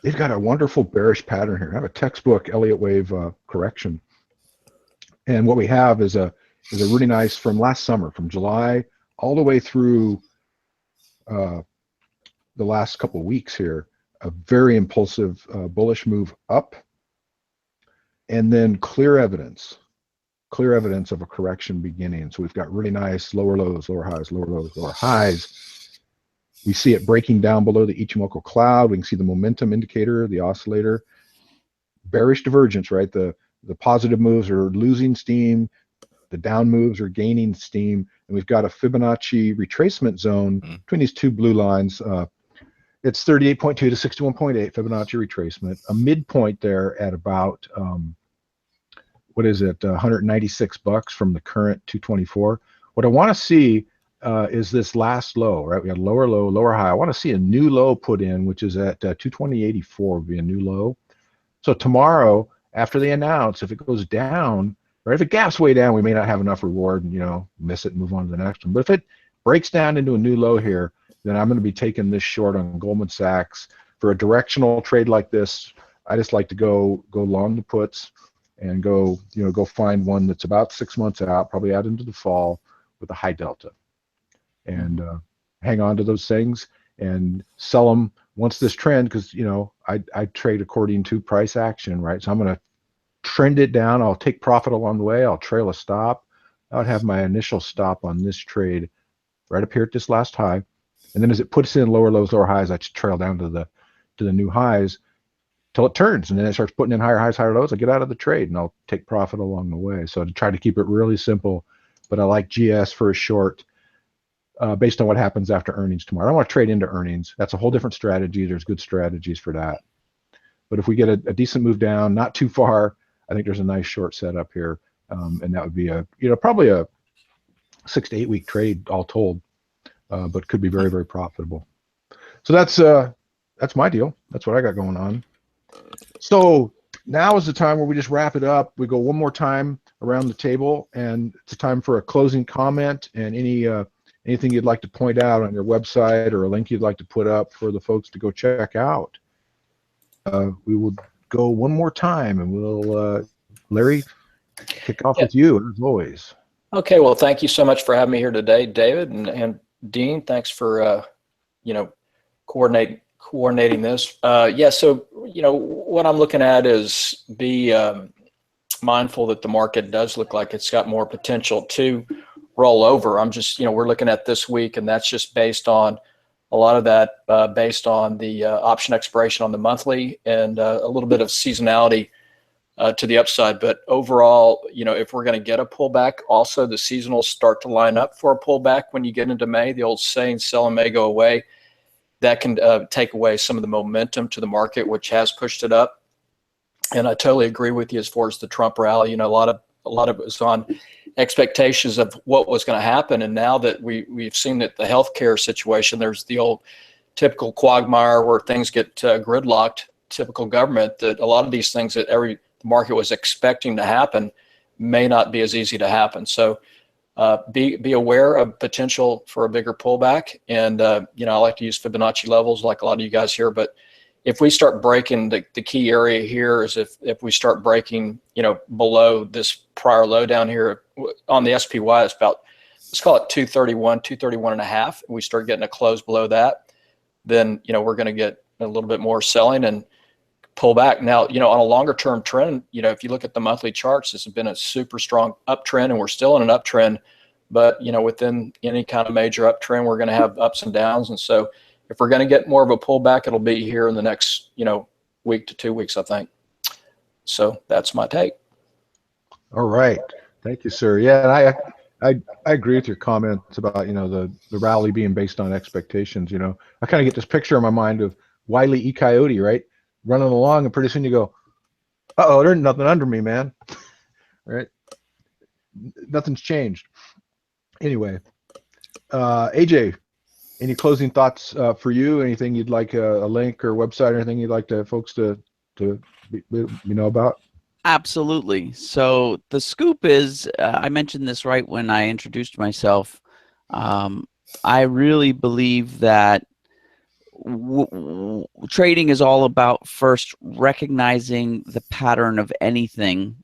they've got a wonderful bearish pattern here. I have a textbook Elliott wave correction. And what we have is a really nice, from last summer, from July all the way through the last couple of weeks here, a very impulsive bullish move up, and then clear evidence of a correction beginning. So we've got really nice lower lows, lower highs, lower lows, lower highs. We see it breaking down below the Ichimoku cloud. We can see the momentum indicator, the oscillator. Bearish divergence, right? The positive moves are losing steam. The down moves are gaining steam, and we've got a Fibonacci retracement zone between these two blue lines. it's 38.2 to 61.8 Fibonacci retracement, a midpoint there at about what is it, $196 from the current 224. What I want to see is this last low, right? We had lower low, lower high. I want to see a new low put in, which is at 220.84 would be a new low. So tomorrow, after they announce, if it goes down, right, if it gaps way down, we may not have enough reward and, you know, miss it and move on to the next one. But if it breaks down into a new low here, then I'm going to be taking this short on Goldman Sachs. For a directional trade like this, I just like to go long the puts and go find one that's about 6 months out, probably out into the fall with a high delta, and hang on to those things and sell them once this trend, because, you know, I trade according to price action, right? So I'm going to trend it down. I'll take profit along the way. I'll trail a stop. I would have my initial stop on this trade right up here at this last high, and then as it puts in lower lows, lower highs, I just trail down to the new highs till it turns, and then it starts putting in higher highs, higher lows. I get out of the trade and I'll take profit along the way. So to try to keep it really simple, but I like GS for a short based on what happens after earnings tomorrow. I don't want to trade into earnings. That's a whole different strategy. There's good strategies for that. But if we get a decent move down, not too far, I think there's a nice short setup here, and that would be probably a 6 to 8 week trade all told, but could be very, very profitable. So that's my deal. That's what I got going on. So now is the time where we just wrap it up. We go one more time around the table, and it's time for a closing comment and anything you'd like to point out on your website or a link you'd like to put up for the folks to go check out. We will go one more time, and we'll Larry, kick off with you as always. Okay, well, thank you so much for having me here today, David, and Dean. Thanks for coordinating this. Yeah, so what I'm looking at is be mindful that the market does look like it's got more potential to roll over. I'm just, we're looking at this week, and that's just based on a lot of that based on the option expiration on the monthly and a little bit of seasonality to the upside. But overall, if we're going to get a pullback, also the seasonals start to line up for a pullback when you get into May. The old saying, sell in May, go away. That can take away some of the momentum to the market, which has pushed it up. And I totally agree with you as far as the Trump rally. A lot of it was on expectations of what was going to happen. And now that we've seen that the healthcare situation, there's the old typical quagmire where things get gridlocked, typical government, that a lot of these things that the market was expecting to happen may not be as easy to happen. So be aware of potential for a bigger pullback. And, I like to use Fibonacci levels like a lot of you guys here, but if we start breaking, the key area here is if we start breaking, below this prior low down here on the SPY, it's about, let's call it 231 and a half. And we start getting a close below that, then, we're going to get a little bit more selling and pull back. Now, on a longer term trend, if you look at the monthly charts, this has been a super strong uptrend, and we're still in an uptrend, but, within any kind of major uptrend, we're going to have ups and downs. And so if we're going to get more of a pullback, it'll be here in the next, week to 2 weeks, I think. So that's my take. All right. Thank you, sir. Yeah, and I agree with your comments about, the rally being based on expectations. I kind of get this picture in my mind of Wile E. Coyote, right? Running along, and pretty soon you go, uh-oh, there's nothing under me, man. Right? Nothing's changed. Anyway, AJ, any closing thoughts for you? Anything you'd like, a link or website or anything you'd like to folks to know about? Absolutely. So the scoop is, I mentioned this right when I introduced myself. I really believe that trading is all about first recognizing the pattern of anything,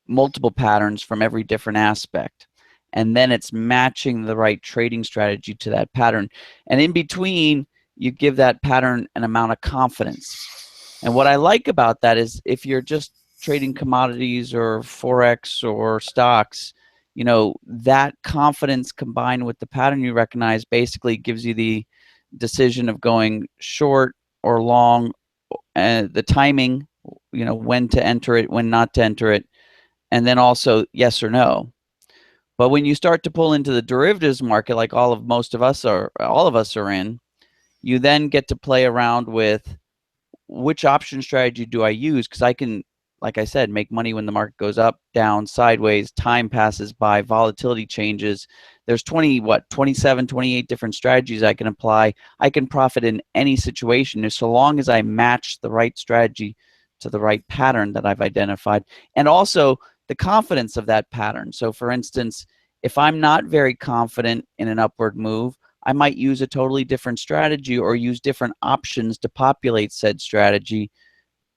multiple patterns from every different aspect. And then it's matching the right trading strategy to that pattern. And in between, you give that pattern an amount of confidence. And what I like about that is if you're just trading commodities or Forex or stocks, that confidence combined with the pattern you recognize basically gives you the decision of going short or long, and the timing, when to enter it, when not to enter it, and then also yes or no. But when you start to pull into the derivatives market, like all of us are in, you then get to play around with which option strategy do I use, because I can, like I said, make money when the market goes up, down, sideways, time passes by, volatility changes. There's 27, 28 different strategies I can apply. I can profit in any situation so long as I match the right strategy to the right pattern that I've identified, and also the confidence of that pattern. So for instance, if I'm not very confident in an upward move, I might use a totally different strategy or use different options to populate said strategy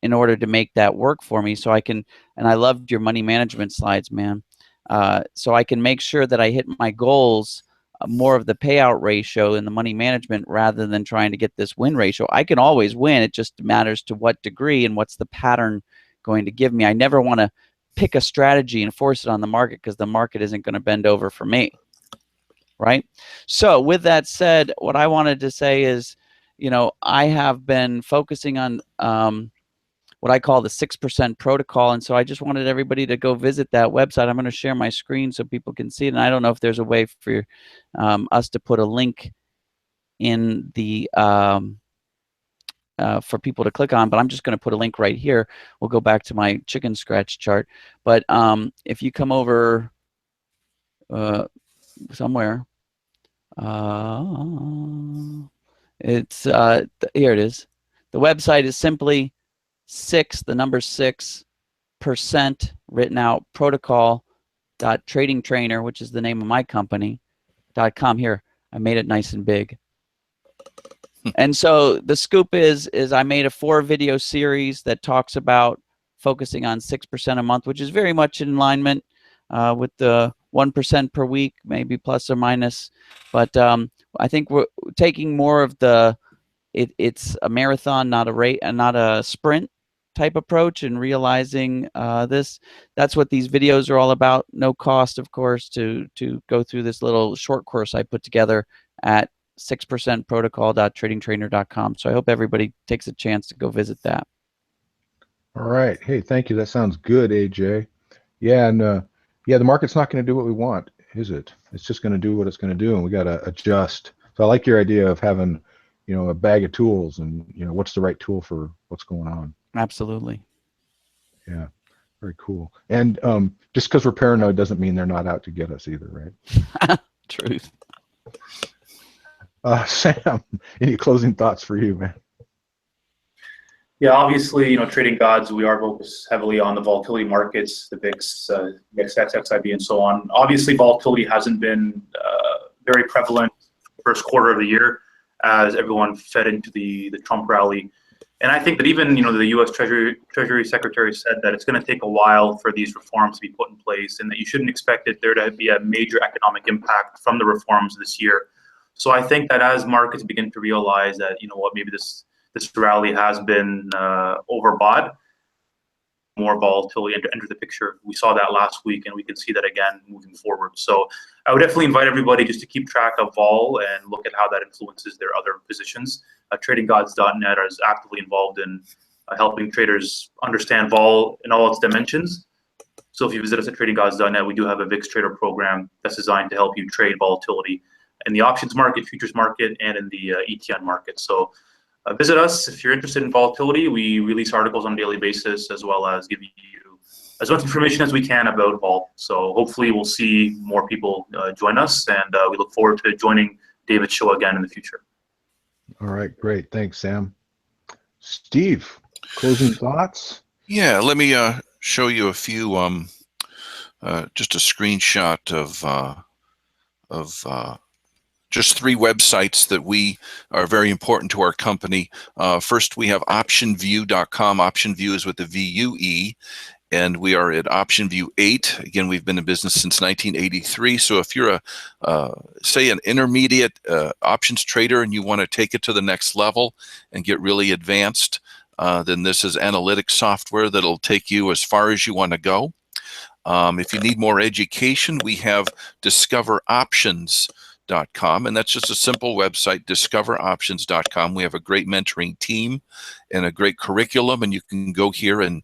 in order to make that work for me. So I can, and I loved your money management slides, man. So I can make sure that I hit my goals, more of the payout ratio in the money management rather than trying to get this win ratio. I can always win. It just matters to what degree and what's the pattern going to give me. I never want to pick a strategy and force it on the market because the market isn't going to bend over for me. Right? So with that said, what I wanted to say is, I have been focusing on what I call the 6% protocol. And so I just wanted everybody to go visit that website. I'm going to share my screen so people can see it. And I don't know if there's a way for us to put a link in the for people to click on, but I'm just going to put a link right here. We'll go back to my chicken scratch chart. But if you come over somewhere, it's here it is. The website is simply 6, the number 6% written out protocol.tradingtrainer, which is the name of my company, .com. Here, I made it nice and big. And so the scoop is I made a 4-video series that talks about focusing on 6% a month, which is very much in alignment with the 1% per week, maybe plus or minus. But I think we're taking more of the it's a marathon, not a sprint type approach, and realizing that's what these videos are all about. No cost, of course, to go through this little short course I put together at 6%protocol.tradingtrainer.com. So I hope everybody takes a chance to go visit that. All right. Hey, thank you. That sounds good, AJ. Yeah, and the market's not going to do what we want, is it? It's just going to do what it's going to do, and we got to adjust. So I like your idea of having, a bag of tools, and what's the right tool for what's going on. Absolutely. Yeah, very cool. And just because we're paranoid doesn't mean they're not out to get us either, right? Truth. Sam, any closing thoughts for you, man? Yeah, obviously, Trading Gods, we are focused heavily on the volatility markets, the VIX, XXIB, and so on. Obviously, volatility hasn't been very prevalent first quarter of the year as everyone fed into the Trump rally. And I think that even, the U.S. Treasury Secretary said that it's going to take a while for these reforms to be put in place, and that you shouldn't expect there to be a major economic impact from the reforms this year. So I think that as markets begin to realize that, maybe this rally has been overbought, more volatility enter the picture. We saw that last week, and we can see that again moving forward. So I would definitely invite everybody just to keep track of vol and look at how that influences their other positions. TradingGods.net is actively involved in helping traders understand vol in all its dimensions. So if you visit us at TradingGods.net, we do have a VIX Trader program that's designed to help you trade volatility in the options market, futures market, and in the ETN market. So visit us if you're interested in volatility. We release articles on a daily basis, as well as give you as much information as we can about vol. So hopefully we'll see more people join us, and we look forward to joining David's show again in the future. All right, great. Thanks, Sam. Steve, closing thoughts? Yeah, let me show you a few, just a screenshot of just 3 websites that we are very important to our company. First, we have OptionView.com. OptionView is with the VUE, and we are at OptionView 8. Again, we've been in business since 1983. So if you're say an intermediate options trader and you want to take it to the next level and get really advanced, then this is analytics software that'll take you as far as you want to go. If you need more education, we have discoveroptions.com. and that's just a simple website, discoveroptions.com. We have a great mentoring team and a great curriculum, and you can go here and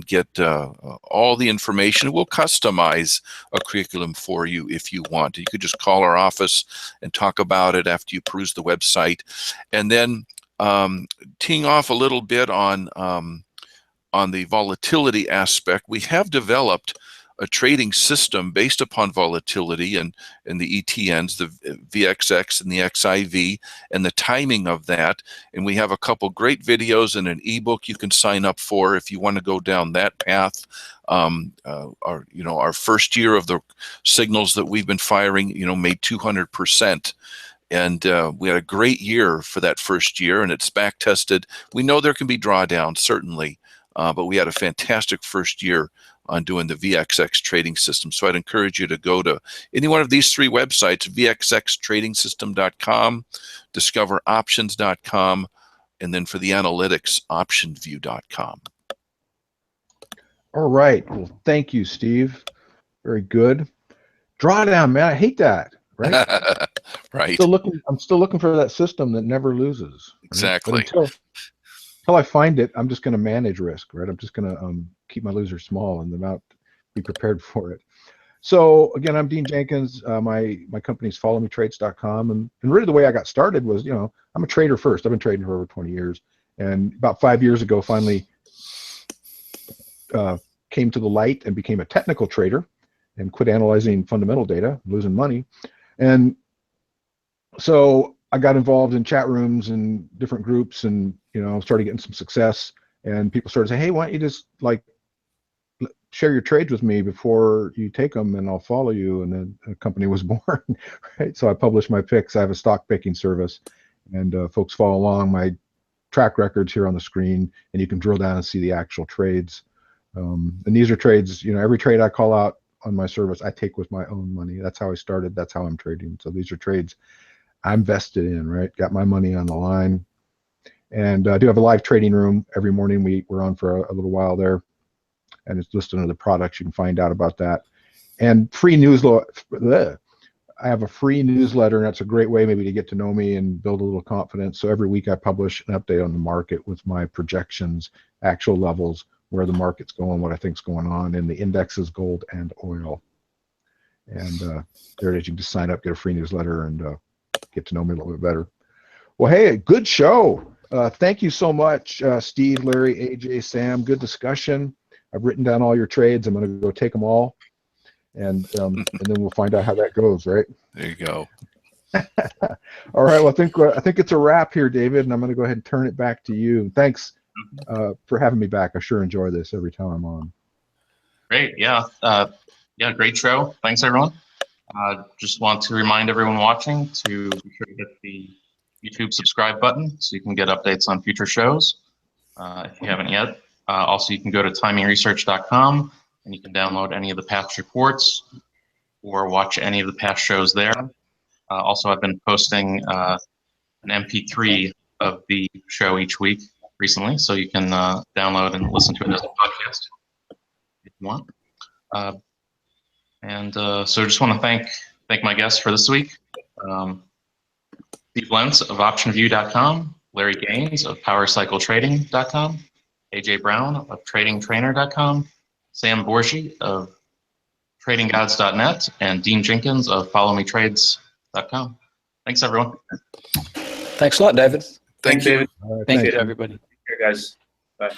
get all the information. We'll customize a curriculum for you if you want. You could just call our office and talk about it after you peruse the website. And then teeing off a little bit on the volatility aspect, we have developed a trading system based upon volatility and the ETNs, the VXX and the XIV, and the timing of that. And we have a couple great videos and an ebook you can sign up for if you want to go down that path. Our first year of the signals that we've been firing, made 200%. And we had a great year for that first year, and it's back tested. We know there can be drawdowns, certainly, but we had a fantastic first year on doing the VXX trading system. So I'd encourage you to go to any one of these three websites, vxxtradingsystem.com, discoveroptions.com, and then for the analytics, optionview.com. All right. Well, thank you, Steve. Very good. Drawdown, man. I hate that. Right. Right. I'm still looking for that system that never loses. Right? Exactly. Until I find it, I'm just going to manage risk, right? I'm just going to keep my losers small and not be prepared for it. So again, I'm Dean Jenkins. My company's followmetrades.com, and really the way I got started was, I'm a trader first. I've been trading for over 20 years, and about 5 years ago, finally came to the light and became a technical trader and quit analyzing fundamental data, losing money. And so I got involved in chat rooms and different groups, and started getting some success. And people started saying, "Hey, why don't you just share your trades with me before you take them, and I'll follow you." And then a company was born, right? So I publish my picks. I have a stock picking service, and folks follow along. My track record's here on the screen, and you can drill down and see the actual trades. And these are trades. Every trade I call out on my service, I take with my own money. That's how I started. That's how I'm trading. So these are trades I'm vested in, right? Got my money on the line. And I do have a live trading room every morning. We're on for a little while there, and it's listed under the products. You can find out about that. And free newsletter. I have a free newsletter, and that's a great way maybe to get to know me and build a little confidence. So every week I publish an update on the market with my projections, actual levels, where the market's going, what I think's going on, and the indexes, gold and oil. And there it is. You can just sign up, get a free newsletter, and get to know me a little bit better. Well, hey, good show. Thank you so much, Steve, Larry, AJ, Sam. Good discussion. I've written down all your trades. I'm going to go take them all, and then we'll find out how that goes, right? There you go. All right. Well, I think it's a wrap here, David, and I'm going to go ahead and turn it back to you. Thanks for having me back. I sure enjoy this every time I'm on. Great. Yeah. Great show. Thanks, everyone. Just want to remind everyone watching to be sure to hit the YouTube subscribe button so you can get updates on future shows if you haven't yet. Also, you can go to TimingResearch.com and you can download any of the past reports or watch any of the past shows there. Also, I've been posting an MP3 of the show each week recently, so you can download and listen to it as a podcast if you want. So just want to thank my guests for this week. Steve Lentz of OptionView.com, Larry Gaines of PowerCycleTrading.com, AJ Brown of TradingTrainer.com, Sam Bourgi of TradingGods.net, and Dean Jenkins of FollowMeTrades.com. Thanks, everyone. Thanks a lot, David. Thank you. David. All right, Thank you thanks. to everybody. Here, guys. Bye.